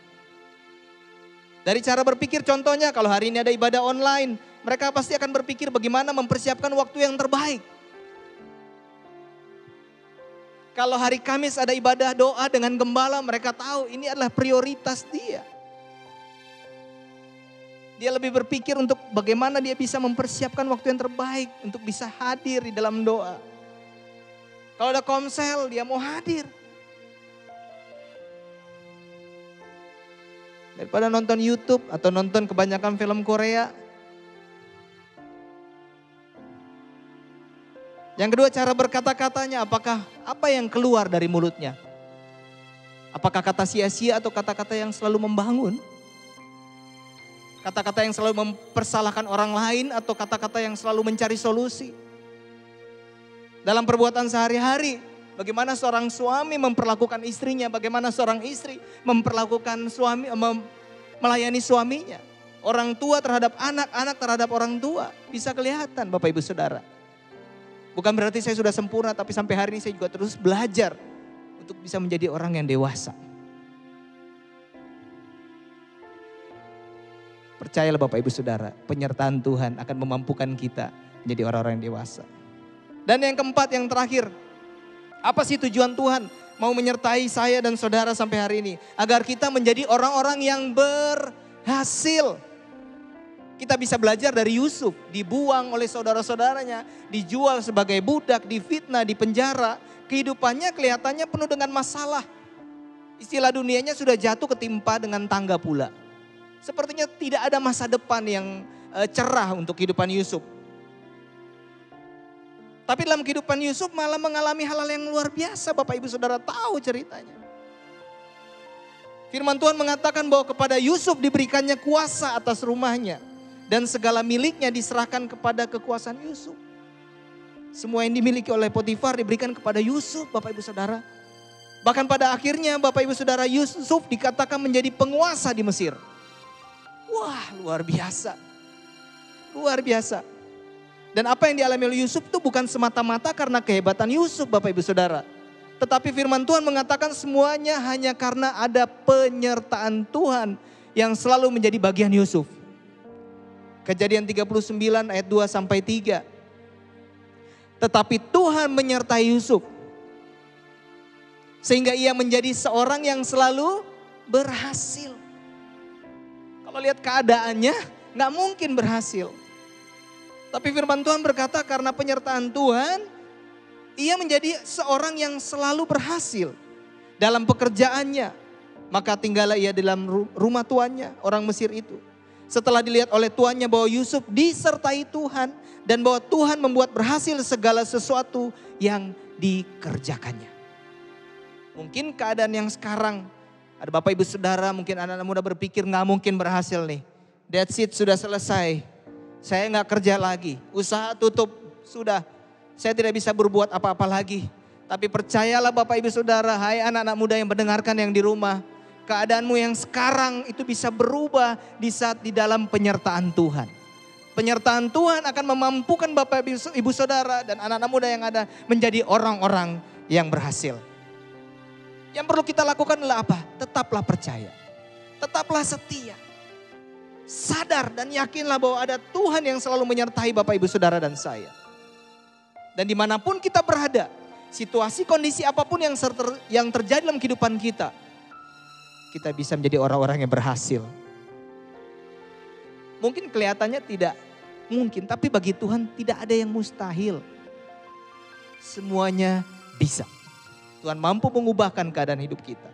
Dari cara berpikir contohnya kalau hari ini ada ibadah online. Mereka pasti akan berpikir bagaimana mempersiapkan waktu yang terbaik. Kalau hari Kamis ada ibadah doa dengan gembala, mereka tahu ini adalah prioritas dia. Dia lebih berpikir untuk bagaimana dia bisa mempersiapkan waktu yang terbaik untuk bisa hadir di dalam doa. Kalau ada komsel, dia mau hadir. Daripada nonton YouTube atau nonton kebanyakan film Korea. Yang kedua, cara berkata-katanya, apa yang keluar dari mulutnya? Apakah kata sia-sia atau kata-kata yang selalu membangun? Kata-kata yang selalu mempersalahkan orang lain atau kata-kata yang selalu mencari solusi? Dalam perbuatan sehari-hari, bagaimana seorang suami memperlakukan istrinya, bagaimana seorang istri memperlakukan melayani suaminya. Orang tua terhadap anak, anak terhadap orang tua. Bisa kelihatan Bapak Ibu Saudara. Bukan berarti saya sudah sempurna, tapi sampai hari ini saya juga terus belajar untuk bisa menjadi orang yang dewasa. Percayalah Bapak Ibu Saudara, penyertaan Tuhan akan memampukan kita menjadi orang-orang yang dewasa. Dan yang keempat, yang terakhir, apa sih tujuan Tuhan mau menyertai saya dan saudara sampai hari ini? Agar kita menjadi orang-orang yang berhasil. Kita bisa belajar dari Yusuf, dibuang oleh saudara-saudaranya, dijual sebagai budak, difitnah, dipenjara. Kehidupannya kelihatannya penuh dengan masalah. Istilah dunianya sudah jatuh ketimpa dengan tangga pula. Sepertinya tidak ada masa depan yang cerah untuk kehidupan Yusuf. Tapi dalam kehidupan Yusuf malah mengalami hal-hal yang luar biasa. Bapak Ibu Saudara tahu ceritanya. Firman Tuhan mengatakan bahwa kepada Yusuf diberikannya kuasa atas rumahnya. Dan segala miliknya diserahkan kepada kekuasaan Yusuf. Semua yang dimiliki oleh Potifar diberikan kepada Yusuf, Bapak Ibu Saudara. Bahkan pada akhirnya Bapak Ibu Saudara, Yusuf dikatakan menjadi penguasa di Mesir. Wah, luar biasa. Luar biasa. Dan apa yang dialami oleh Yusuf itu bukan semata-mata karena kehebatan Yusuf, Bapak Ibu Saudara. Tetapi firman Tuhan mengatakan semuanya hanya karena ada penyertaan Tuhan yang selalu menjadi bagian Yusuf. Kejadian 39 ayat 2 sampai 3. Tetapi Tuhan menyertai Yusuf. Sehingga ia menjadi seorang yang selalu berhasil. Kalau lihat keadaannya gak mungkin berhasil. Tapi firman Tuhan berkata karena penyertaan Tuhan, ia menjadi seorang yang selalu berhasil dalam pekerjaannya. Maka tinggallah ia dalam rumah tuannya, orang Mesir itu. Setelah dilihat oleh tuannya bahwa Yusuf disertai Tuhan dan bahwa Tuhan membuat berhasil segala sesuatu yang dikerjakannya. Mungkin keadaan yang sekarang, ada Bapak Ibu Saudara, mungkin anak-anak muda berpikir gak mungkin berhasil nih. That's it, sudah selesai. Saya gak kerja lagi, usaha tutup, sudah. Saya tidak bisa berbuat apa-apa lagi. Tapi percayalah Bapak Ibu Saudara, hai anak-anak muda yang mendengarkan yang di rumah. Keadaanmu yang sekarang itu bisa berubah di saat di dalam penyertaan Tuhan. Penyertaan Tuhan akan memampukan Bapak Ibu Saudara dan anak-anak muda yang ada menjadi orang-orang yang berhasil. Yang perlu kita lakukan adalah apa? Tetaplah percaya. Tetaplah setia. Sadar dan yakinlah bahwa ada Tuhan yang selalu menyertai Bapak Ibu Saudara dan saya. Dan dimanapun kita berada, situasi kondisi apapun yang terjadi dalam kehidupan kita bisa menjadi orang-orang yang berhasil. Mungkin kelihatannya tidak mungkin, tapi bagi Tuhan tidak ada yang mustahil. Semuanya bisa. Tuhan mampu mengubahkan keadaan hidup kita.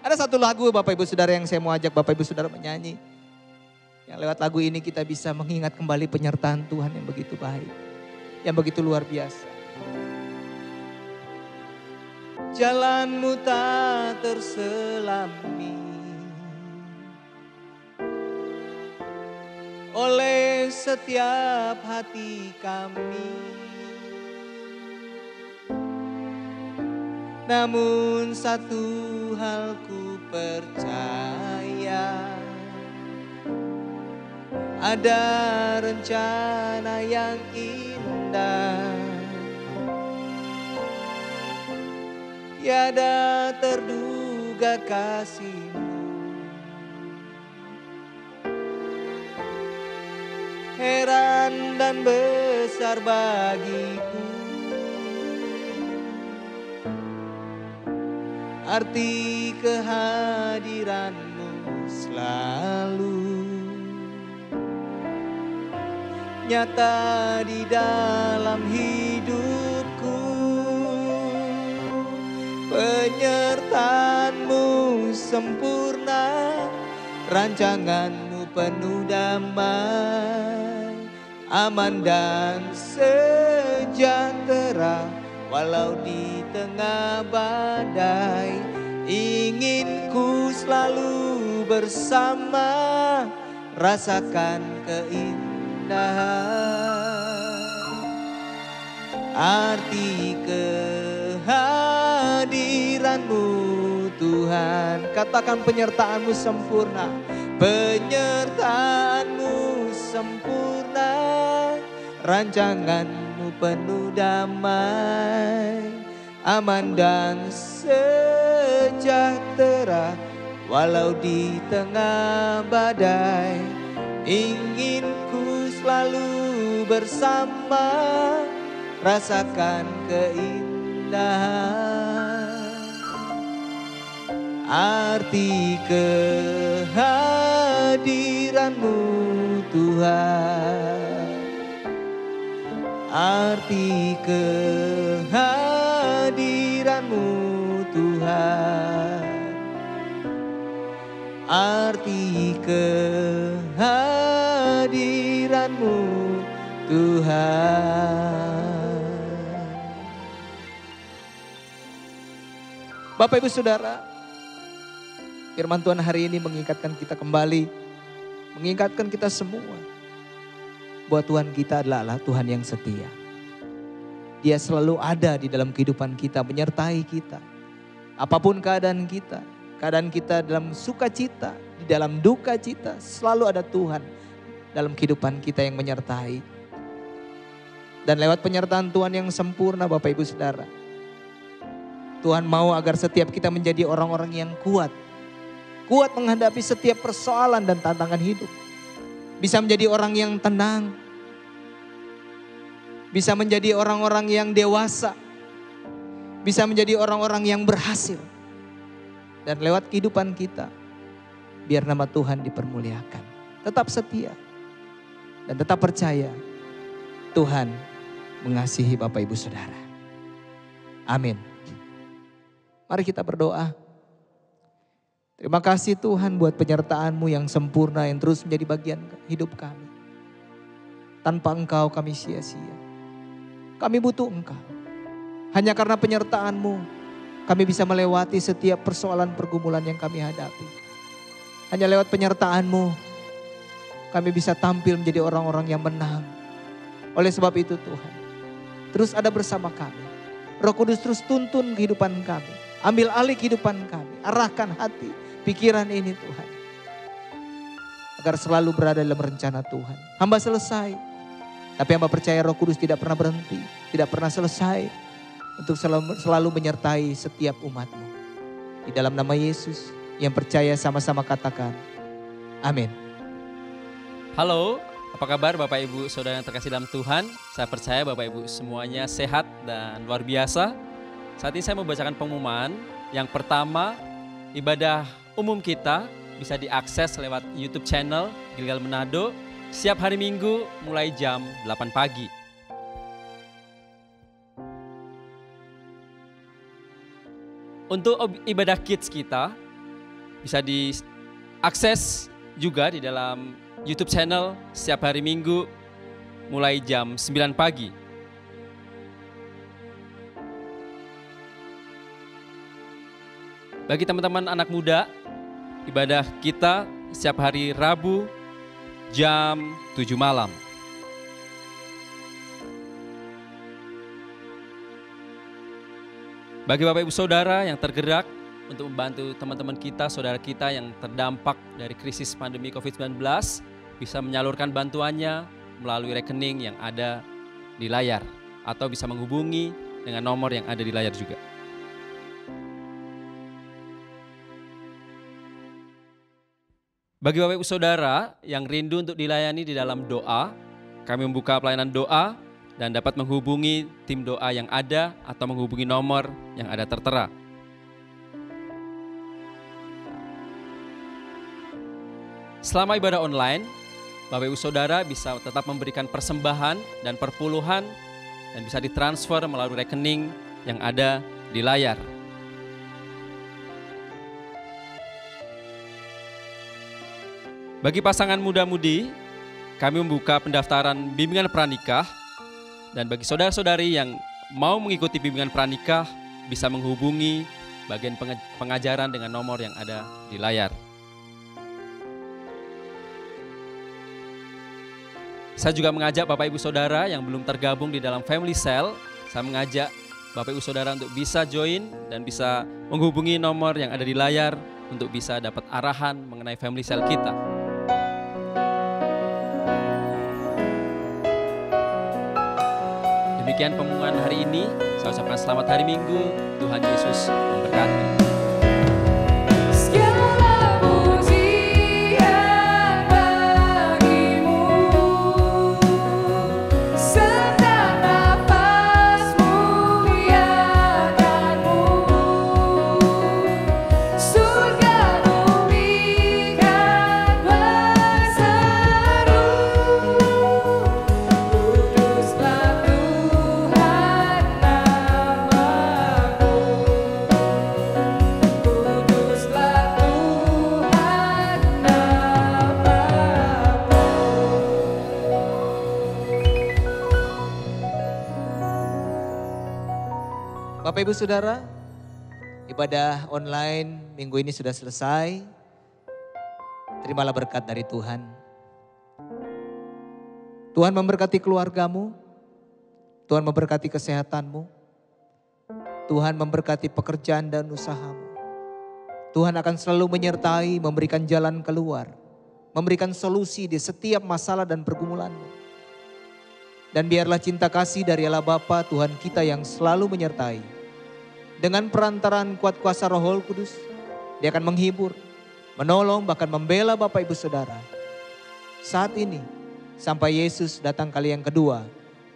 Ada satu lagu Bapak Ibu Saudara yang saya mau ajak Bapak Ibu Saudara menyanyi. Yang lewat lagu ini kita bisa mengingat kembali penyertaan Tuhan yang begitu baik. Yang begitu luar biasa. Jalanmu tak terselami oleh setiap hati kami. Namun satu hal ku percaya, ada rencana yang indah, tiada terduga kasih-Mu, heran dan besar bagiku. Arti kehadiran-Mu selalu nyata di dalam hidupku. Penyertaan-Mu sempurna, rancangan-Mu penuh damai, aman dan sejahtera. Walau di tengah badai, ingin ku selalu bersama, rasakan keindahan. Arti kehadiran-Mu Tuhan, katakan penyertaan-Mu sempurna. Penyertaan-Mu sempurna, rancangan-Mu penuh damai, aman dan sejahtera. Walau di tengah badai, ingin ku selalu bersama, rasakan keindahan. Arti kehadiran-Mu Tuhan, arti kehadiran-Mu Tuhan, arti kehadiran-Mu Tuhan. Bapak Ibu Saudara, firman Tuhan hari ini mengingatkan kita kembali, mengingatkan kita semua bahwa Tuhan kita adalah Tuhan yang setia. Dia selalu ada di dalam kehidupan kita, menyertai kita. Apapun keadaan kita dalam sukacita, di dalam duka cita, selalu ada Tuhan dalam kehidupan kita yang menyertai. Dan lewat penyertaan Tuhan yang sempurna Bapak Ibu Saudara, Tuhan mau agar setiap kita menjadi orang-orang yang kuat. Kuat menghadapi setiap persoalan dan tantangan hidup. Bisa menjadi orang yang tenang. Bisa menjadi orang-orang yang dewasa. Bisa menjadi orang-orang yang berhasil. Dan lewat kehidupan kita, biar nama Tuhan dipermuliakan. Tetap setia. Dan tetap percaya Tuhan mengasihi Bapak Ibu Saudara. Amin. Mari kita berdoa. Terima kasih Tuhan buat penyertaan-Mu yang sempurna yang terus menjadi bagian hidup kami. Tanpa Engkau kami sia-sia. Kami butuh Engkau. Hanya karena penyertaan-Mu kami bisa melewati setiap persoalan pergumulan yang kami hadapi. Hanya lewat penyertaan-Mu kami bisa tampil menjadi orang-orang yang menang. Oleh sebab itu Tuhan, terus ada bersama kami. Roh Kudus terus tuntun kehidupan kami. Ambil alih kehidupan kami. Arahkan hati, pikiran ini Tuhan. Agar selalu berada dalam rencana Tuhan. Hamba selesai. Tapi hamba percaya Roh Kudus tidak pernah berhenti. Tidak pernah selesai. Untuk selalu menyertai setiap umat-Mu. Di dalam nama Yesus. Yang percaya sama-sama katakan. Amin. Halo, apa kabar Bapak Ibu Saudara yang terkasih dalam Tuhan? Saya percaya Bapak Ibu semuanya sehat dan luar biasa. Saat ini saya mau bacakan pengumuman. Yang pertama, ibadah umum kita bisa diakses lewat YouTube channel Gilgal Manado setiap hari Minggu mulai jam 8 pagi. Untuk ibadah kids kita bisa diakses juga di dalam YouTube channel setiap hari Minggu mulai jam 9 pagi. Bagi teman-teman anak muda, ibadah kita setiap hari Rabu jam 7 malam. Bagi Bapak Ibu Saudara yang tergerak untuk membantu teman-teman kita, saudara kita yang terdampak dari krisis pandemi COVID-19, bisa menyalurkan bantuannya melalui rekening yang ada di layar atau bisa menghubungi dengan nomor yang ada di layar juga. Bagi Bapak Ibu Saudara yang rindu untuk dilayani di dalam doa, kami membuka pelayanan doa dan dapat menghubungi tim doa yang ada atau menghubungi nomor yang ada tertera. Selama ibadah online, Bapak Ibu Saudara bisa tetap memberikan persembahan dan perpuluhan dan bisa ditransfer melalui rekening yang ada di layar. Bagi pasangan muda-mudi, kami membuka pendaftaran bimbingan pranikah. Dan bagi saudara-saudari yang mau mengikuti bimbingan pranikah, bisa menghubungi bagian pengajaran dengan nomor yang ada di layar. Saya juga mengajak Bapak Ibu Saudara yang belum tergabung di dalam Family Cell, saya mengajak Bapak Ibu Saudara untuk bisa join dan bisa menghubungi nomor yang ada di layar untuk bisa dapat arahan mengenai Family Cell kita. Demikian pemunggahan hari ini. Saya ucapkan selamat hari Minggu. Tuhan Yesus memberkati. Bapak Ibu Saudara, ibadah online minggu ini sudah selesai. Terimalah berkat dari Tuhan. Tuhan memberkati keluargamu, Tuhan memberkati kesehatanmu, Tuhan memberkati pekerjaan dan usahamu. Tuhan akan selalu menyertai, memberikan jalan keluar, memberikan solusi di setiap masalah dan pergumulanmu. Dan biarlah cinta kasih dari Allah Bapa Tuhan kita yang selalu menyertai. Dengan perantaraan kuat kuasa Roh Kudus, Dia akan menghibur, menolong, bahkan membela Bapak Ibu Saudara. Saat ini, sampai Yesus datang kali yang kedua,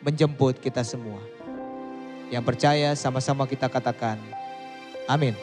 menjemput kita semua. Yang percaya sama-sama kita katakan, amin.